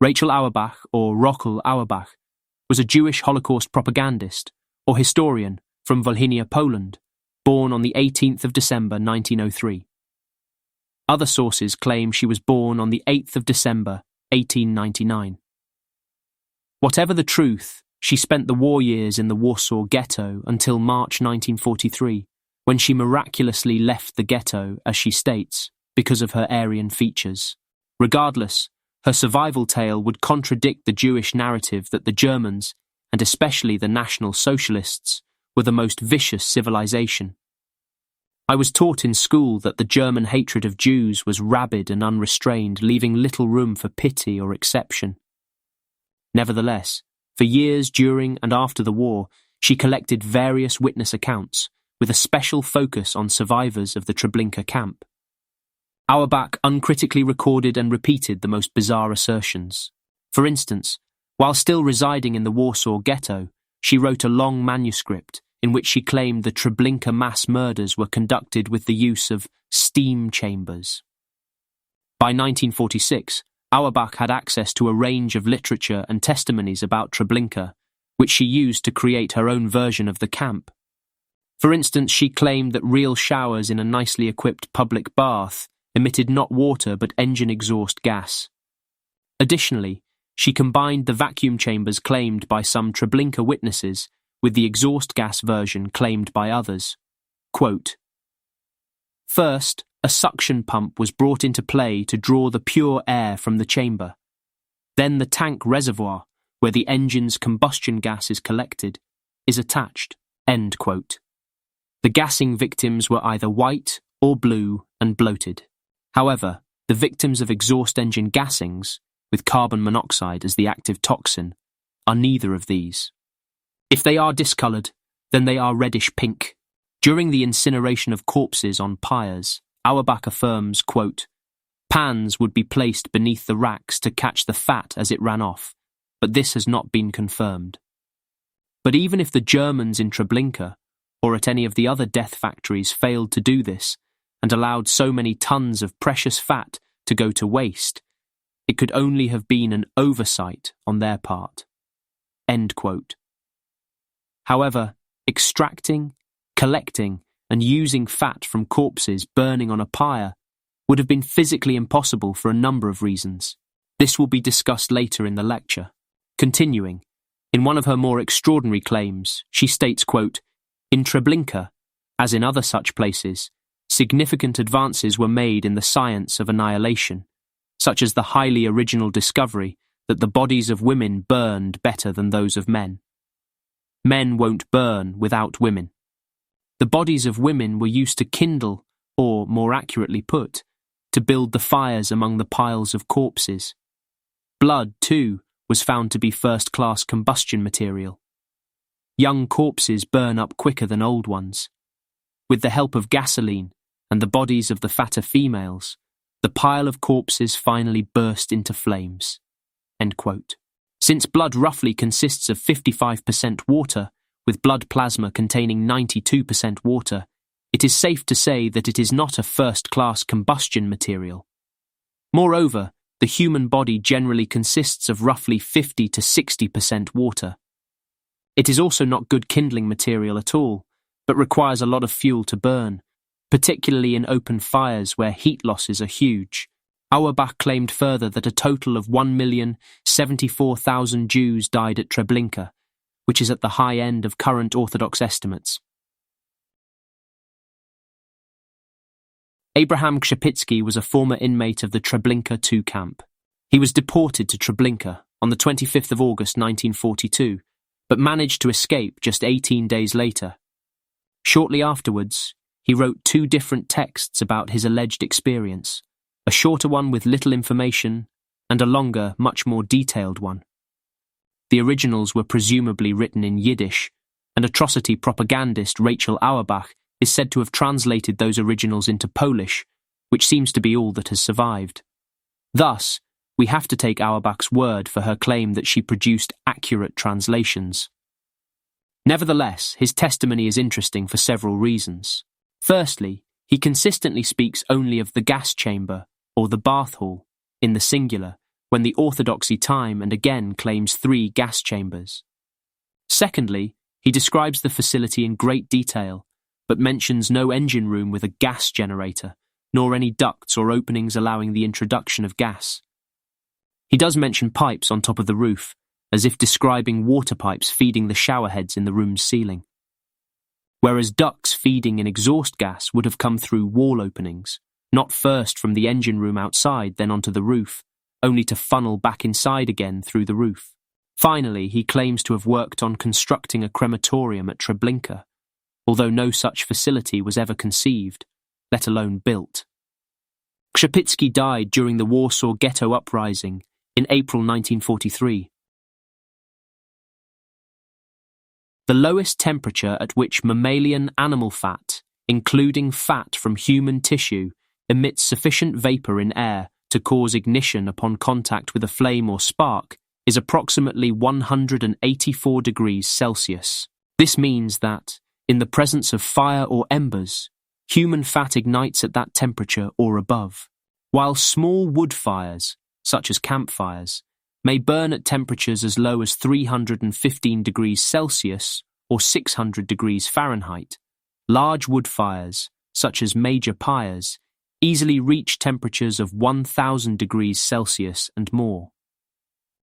Rachel Auerbach, or Rochel Auerbach, was a Jewish Holocaust propagandist, or historian, from Volhynia, Poland, born on the 18th of December 1903. Other sources claim she was born on the 8th of December 1899. Whatever the truth, she spent the war years in the Warsaw Ghetto until March 1943, when she miraculously left the ghetto, as she states, because of her Aryan features. Regardless, her survival tale would contradict the Jewish narrative that the Germans, and especially the National Socialists, were the most vicious civilization. I was taught in school that the German hatred of Jews was rabid and unrestrained, leaving little room for pity or exception. Nevertheless, for years during and after the war, she collected various witness accounts, with a special focus on survivors of the Treblinka camp. Auerbach uncritically recorded and repeated the most bizarre assertions. For instance, while still residing in the Warsaw Ghetto, she wrote a long manuscript in which she claimed the Treblinka mass murders were conducted with the use of steam chambers. By 1946, Auerbach had access to a range of literature and testimonies about Treblinka, which she used to create her own version of the camp. For instance, she claimed that real showers in a nicely equipped public bath emitted not water but engine exhaust gas. Additionally, she combined the vacuum chambers claimed by some Treblinka witnesses with the exhaust gas version claimed by others. Quote, "First, a suction pump was brought into play to draw the pure air from the chamber. Then the tank reservoir, where the engine's combustion gas is collected, is attached." End quote. The gassing victims were either white or blue and bloated. However, the victims of exhaust engine gassings, with carbon monoxide as the active toxin, are neither of these. If they are discoloured, then they are reddish-pink. During the incineration of corpses on pyres, Auerbach affirms, quote, "Pans would be placed beneath the racks to catch the fat as it ran off, but this has not been confirmed." But even if the Germans in Treblinka, or at any of the other death factories, failed to do this, and allowed so many tons of precious fat to go to waste, it could only have been an oversight on their part. End quote. However, extracting, collecting, and using fat from corpses burning on a pyre would have been physically impossible for a number of reasons. This will be discussed later in the lecture. Continuing, in one of her more extraordinary claims, she states, quote, "In Treblinka, as in other such places, significant advances were made in the science of annihilation, such as the highly original discovery that the bodies of women burned better than those of men. Men won't burn without women. The bodies of women were used to kindle, or, more accurately put, to build the fires among the piles of corpses. Blood, too, was found to be first-class combustion material. Young corpses burn up quicker than old ones. With the help of gasoline and the bodies of the fatter females, the pile of corpses finally burst into flames." End quote. Since blood roughly consists of 55% water, with blood plasma containing 92% water, it is safe to say that it is not a first-class combustion material. Moreover, the human body generally consists of roughly 50 to 60% water. It is also not good kindling material at all, but requires a lot of fuel to burn, particularly in open fires where heat losses are huge. Auerbach claimed further that a total of 1,074,000 Jews died at Treblinka, which is at the high end of current Orthodox estimates. Abraham Krzepicki was a former inmate of the Treblinka II camp. He was deported to Treblinka on the 25th of August 1942, but managed to escape just 18 days later. Shortly afterwards, he wrote 2 different texts about his alleged experience, a shorter one with little information, and a longer, much more detailed one. The originals were presumably written in Yiddish, and atrocity propagandist Rachel Auerbach is said to have translated those originals into Polish, which seems to be all that has survived. Thus, we have to take Auerbach's word for her claim that she produced accurate translations. Nevertheless, his testimony is interesting for several reasons. Firstly, he consistently speaks only of the gas chamber, or the bath hall, in the singular, when the orthodoxy time and again claims 3 gas chambers. Secondly, he describes the facility in great detail, but mentions no engine room with a gas generator, nor any ducts or openings allowing the introduction of gas. He does mention pipes on top of the roof, as if describing water pipes feeding the shower heads in the room's ceiling. Whereas ducts feeding in exhaust gas would have come through wall openings, not first from the engine room outside, then onto the roof, only to funnel back inside again through the roof. Finally, he claims to have worked on constructing a crematorium at Treblinka, although no such facility was ever conceived, let alone built. Krzepicki died during the Warsaw Ghetto Uprising in April 1943. The lowest temperature at which mammalian animal fat, including fat from human tissue, emits sufficient vapor in air to cause ignition upon contact with a flame or spark is approximately 184 degrees Celsius. This means that, in the presence of fire or embers, human fat ignites at that temperature or above, while small wood fires, such as campfires, may burn at temperatures as low as 315 degrees Celsius or 600 degrees Fahrenheit. Large wood fires, such as major pyres, easily reach temperatures of 1000 degrees Celsius and more.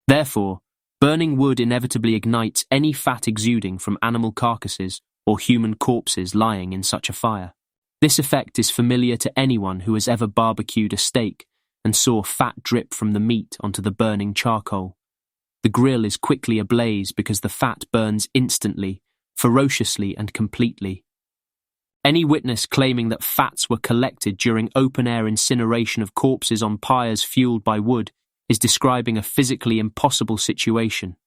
Therefore, burning wood inevitably ignites any fat exuding from animal carcasses or human corpses lying in such a fire. This effect is familiar to anyone who has ever barbecued a steak and saw fat drip from the meat onto the burning charcoal. The grill is quickly ablaze because the fat burns instantly, ferociously and completely. Any witness claiming that fats were collected during open-air incineration of corpses on pyres fueled by wood is describing a physically impossible situation.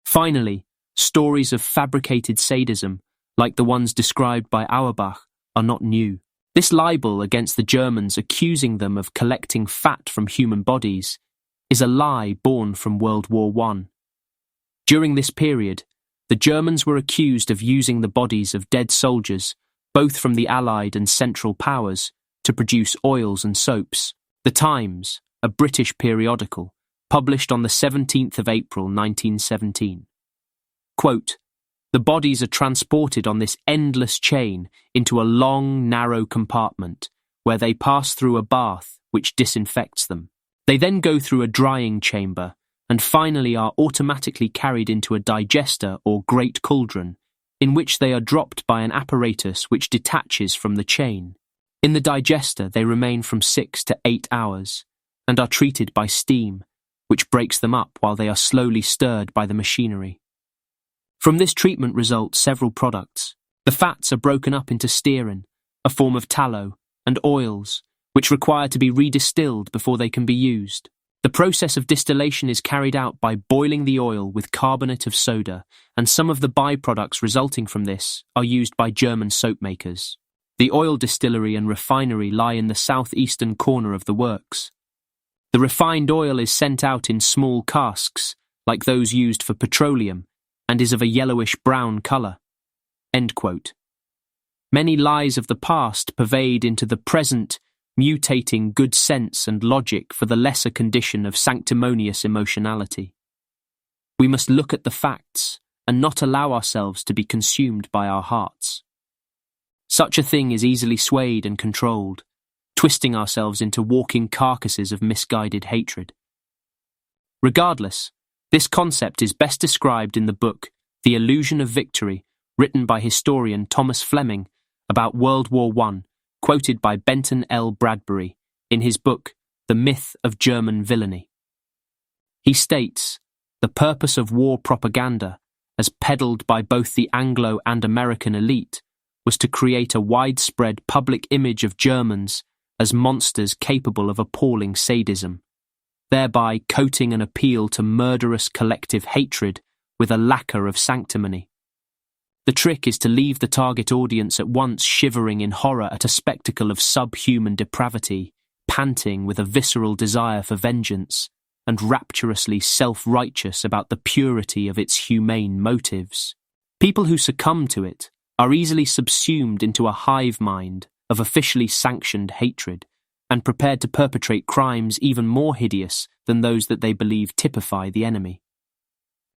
Finally, stories of fabricated sadism, like the ones described by Auerbach, are not new. This libel against the Germans accusing them of collecting fat from human bodies is a lie born from World War I. During this period, the Germans were accused of using the bodies of dead soldiers, both from the Allied and Central Powers, to produce oils and soaps. The Times, a British periodical, published on the 17th of April 1917. Quote, "The bodies are transported on this endless chain into a long, narrow compartment, where they pass through a bath which disinfects them. They then go through a drying chamber, and finally are automatically carried into a digester or great cauldron, in which they are dropped by an apparatus which detaches from the chain. In the digester they remain from 6 to 8 hours, and are treated by steam, which breaks them up while they are slowly stirred by the machinery. From this treatment result several products. The fats are broken up into stearin, a form of tallow, and oils, which require to be redistilled before they can be used. The process of distillation is carried out by boiling the oil with carbonate of soda, and some of the byproducts resulting from this are used by German soap makers. The oil distillery and refinery lie in the southeastern corner of the works. The refined oil is sent out in small casks, like those used for petroleum, and is of a yellowish-brown colour." End quote. Many lies of the past pervade into the present, mutating good sense and logic for the lesser condition of sanctimonious emotionality. We must look at the facts and not allow ourselves to be consumed by our hearts. Such a thing is easily swayed and controlled, twisting ourselves into walking carcasses of misguided hatred. Regardless, this concept is best described in the book The Illusion of Victory, written by historian Thomas Fleming about World War I, quoted by Benton L. Bradbury in his book The Myth of German Villainy. He states, "The purpose of war propaganda, as peddled by both the Anglo and American elite, was to create a widespread public image of Germans as monsters capable of appalling sadism, thereby coating an appeal to murderous collective hatred with a lacquer of sanctimony. The trick is to leave the target audience at once shivering in horror at a spectacle of subhuman depravity, panting with a visceral desire for vengeance, and rapturously self-righteous about the purity of its humane motives. People who succumb to it are easily subsumed into a hive mind of officially sanctioned hatred, and prepared to perpetrate crimes even more hideous than those that they believe typify the enemy.